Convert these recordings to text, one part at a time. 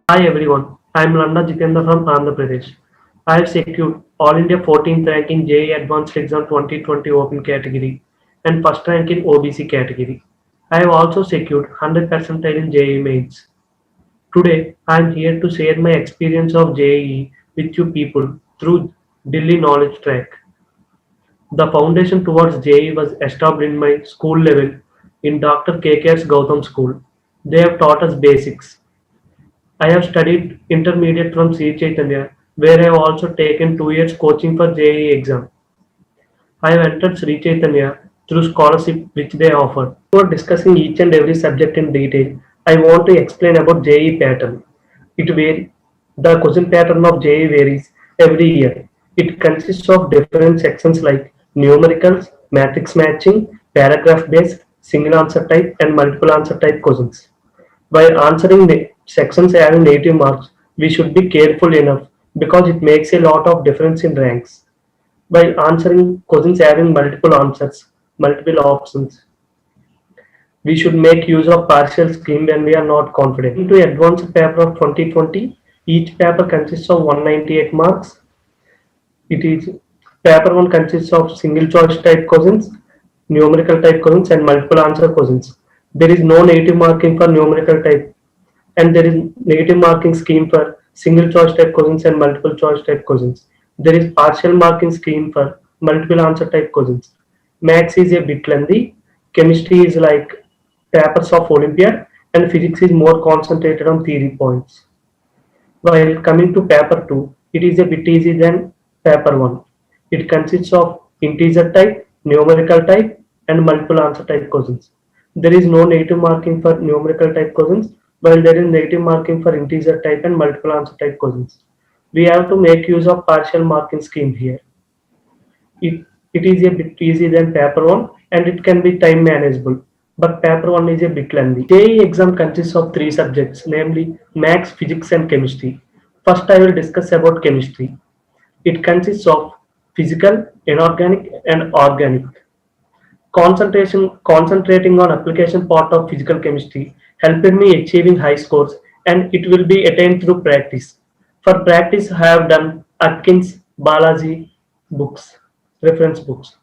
Hi everyone, I am Landa Jitendra from Andhra Pradesh. I have secured All India 14th rank in JEE Advanced Exam 2020 Open category and first rank in OBC category. I have also secured 100 percentile in JEE mains. Today, I am here to share my experience of JEE with you people through Delhi Knowledge Track. The foundation towards JEE was established in my school level in Dr. KKS Gautam School. They have taught us basics. I have studied intermediate from C Chaitanya, where I have also taken 2 years coaching for JEE exam. I have entered Sri Chaitanya through scholarship which they offer. Before discussing each and every subject in detail, I want to explain about JEE pattern. It varies. The question pattern of JEE varies every year. It consists of different sections like numericals, matrix matching, paragraph based, single answer type, and multiple answer type questions. While answering the sections having negative marks, we should be careful enough because it makes a lot of difference in ranks. While answering questions having multiple answers, multiple options, we should make use of partial scheme when we are not confident. Into advanced paper of 2020, each paper consists of 198 marks. It is paper 1 consists of single choice type questions, numerical type questions, and multiple answer questions. There is no negative marking for numerical type, and there is negative marking scheme for single choice type questions and multiple choice type questions. There is partial marking scheme for multiple answer type questions. Maths is a bit lengthy. Chemistry is like papers of Olympiad, and physics is more concentrated on theory points. While coming to paper 2, it is a bit easy than paper 1. It consists of integer type, numerical type, and multiple answer type questions. There is no negative marking for numerical type questions, while there is negative marking for integer type and multiple answer type questions. We have to make use of partial marking scheme here. It is a bit easy than paper 1 and it can be time manageable, but paper 1 is a bit lengthy. JEE exam consists of 3 subjects, namely maths, physics, and chemistry. First, I will discuss about chemistry. It consists of physical, inorganic, and organic. Concentrating on application part of physical chemistry helped me achieving high scores, and it will be attained through practice. For practice, I have done Atkins, Balaji books, reference books.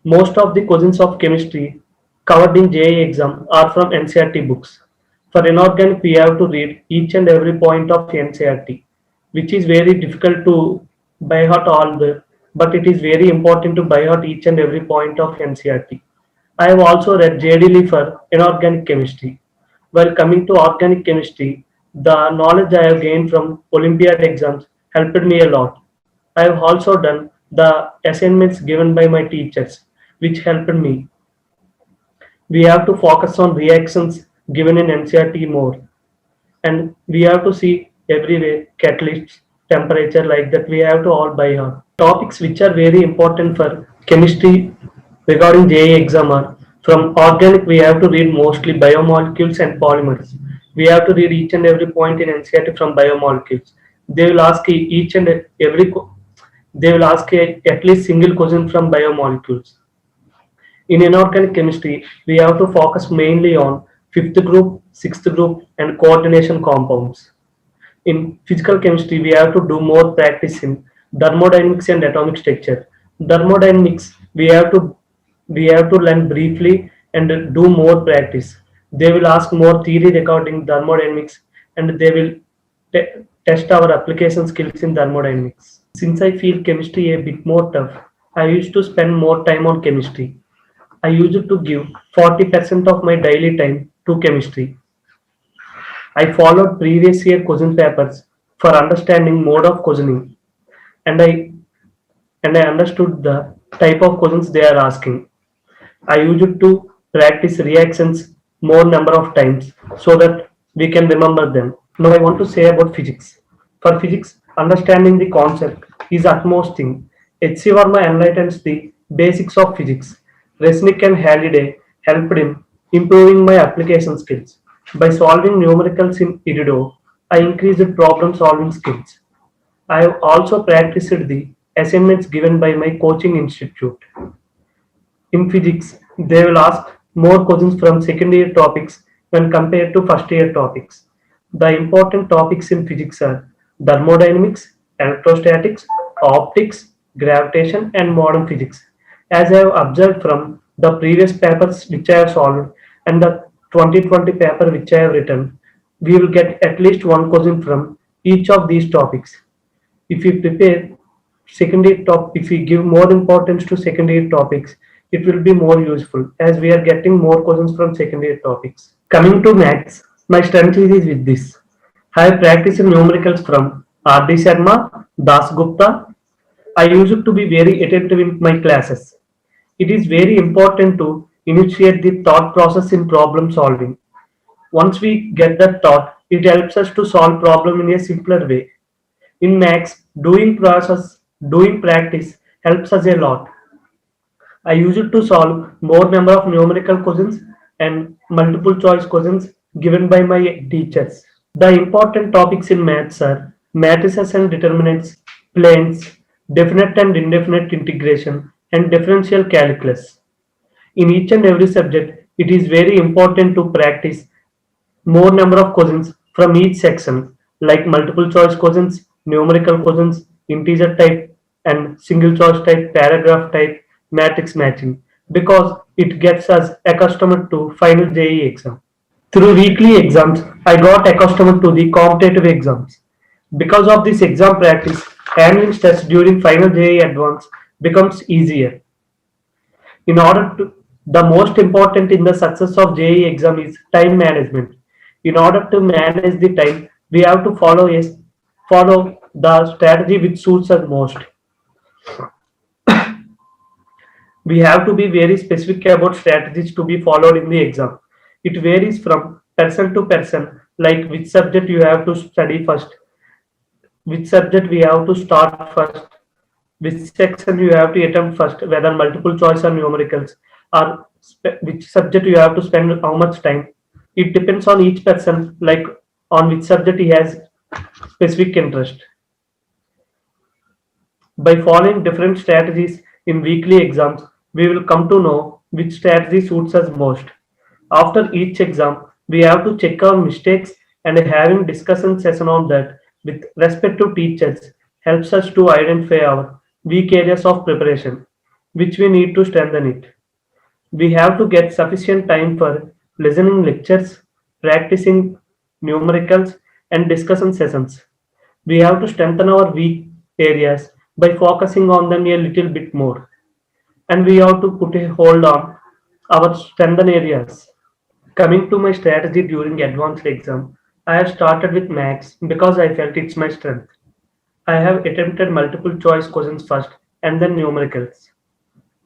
Most of the questions of chemistry covered in JEE exam are from NCERT books. For inorganic, we have to read each and every point of NCERT, which is very difficult to by heart all the, but it is very important to by heart each and every point of NCERT. I have also read J.D. Lee for inorganic chemistry. While coming to organic chemistry, the knowledge I have gained from Olympiad exams helped me a lot. I have also done the assignments given by my teachers, which helped me. We have to focus on reactions given in NCRT more, and we have to see everywhere catalysts, temperature like that. We have to all by heart. Topics which are very important for chemistry regarding JEE exam are from organic we have to read mostly biomolecules and polymers. We have to read each and every point in NCERT from biomolecules. They will ask each and every they will ask at least single question from biomolecules. In inorganic chemistry, we have to focus mainly on fifth group, sixth group, and coordination compounds. In physical chemistry, we have to do more practice in thermodynamics and atomic structure. Thermodynamics, we have to learn briefly and do more practice. They will ask more theory regarding thermodynamics, and they will test our application skills in thermodynamics. Since I feel chemistry a bit more tough, I used to spend more time on chemistry. I used to give 40% of my daily time to chemistry. I followed previous year question papers for understanding mode of questioning, and I understood the type of questions they are asking. I used to practice reactions more number of times so that we can remember them. Now I want to say about physics. For physics, understanding the concept is utmost thing. H.C. Verma enlightens the basics of physics. Resnick and Halliday helped him improving my application skills. By solving numericals in Irido, I increased problem solving skills. I have also practiced the assignments given by my coaching institute. In physics, they will ask more questions from second year topics when compared to first year topics. The important topics in physics are thermodynamics, electrostatics, optics, gravitation, and modern physics. As I have observed from the previous papers which I have solved and the 2020 paper which I have written, we will get at least one question from each of these topics. If we prepare if we give more importance to secondary topics, it will be more useful as we are getting more questions from secondary topics. Coming to maths, my strategy is with this. I have practiced numericals from R.D. Sharma, Das Gupta. I used to be very attentive in my classes. It is very important to initiate the thought process in problem solving. Once we get that thought, it helps us to solve problem in a simpler way. In maths, doing practice helps us a lot. I use it to solve more number of numerical questions and multiple choice questions given by my teachers. The important topics in maths are matrices and determinants, planes, definite and indefinite integration, and differential calculus. In each and every subject, it is very important to practice more number of questions from each section, like multiple choice questions, numerical questions, integer type, and single choice type, paragraph type, matrix matching, because it gets us accustomed to final JE exam. Through weekly exams, I got accustomed to the competitive exams. Because of this exam practice, handling stress during final JE advance becomes easier. In order to, the most important in the success of JE exam is time management. In order to manage the time, we have to follow the strategy which suits us most. We have to be very specific about strategies to be followed in the exam. It varies from person to person, like which subject you have to study first, which subject we have to start first, which section you have to attempt first, whether multiple choice or numericals, or which subject you have to spend how much time. It depends on each person, like on which subject he has specific interest. By following different strategies in weekly exams, we will come to know which strategy suits us most. After each exam, we have to check our mistakes and having discussion session on that with respective teachers helps us to identify our weak areas of preparation, which we need to strengthen it. We have to get sufficient time for listening lectures, practicing numericals, and discussion sessions. We have to strengthen our weak areas by focusing on them a little bit more. And we have to put a hold on our strengthen areas. Coming to my strategy during advanced exam, I have started with maths because I felt it's my strength. I have attempted multiple choice questions first and then numericals.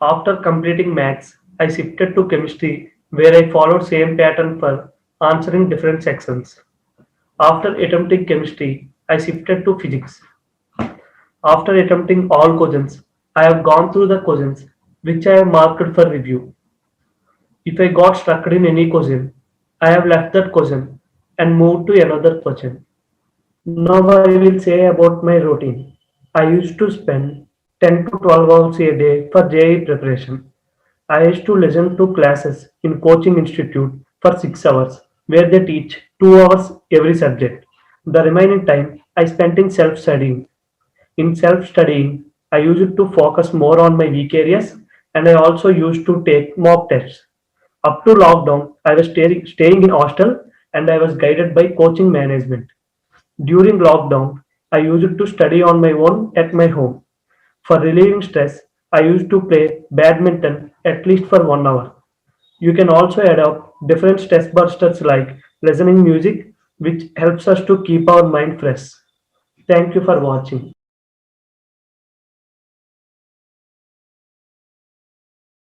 After completing maths, I shifted to chemistry where I followed same pattern for answering different sections. After attempting chemistry, I shifted to physics. After attempting all questions, I have gone through the questions which I have marked for review. If I got stuck in any question, I have left that question and moved to another question. Now I will say about my routine. I used to spend 10 to 12 hours a day for JE preparation. I used to listen to classes in coaching institute for 6 hours where they teach 2 hours every subject. The remaining time I spent in self studying. In self studying, I used to focus more on my weak areas and I also used to take mock tests. Up to lockdown, I was staying in hostel and I was guided by coaching management. During lockdown, I used to study on my own at my home. For relieving stress, I used to play badminton at least for 1 hour. You can also adopt different stress busters like listening music, which helps us to keep our mind fresh. Thank you for watching.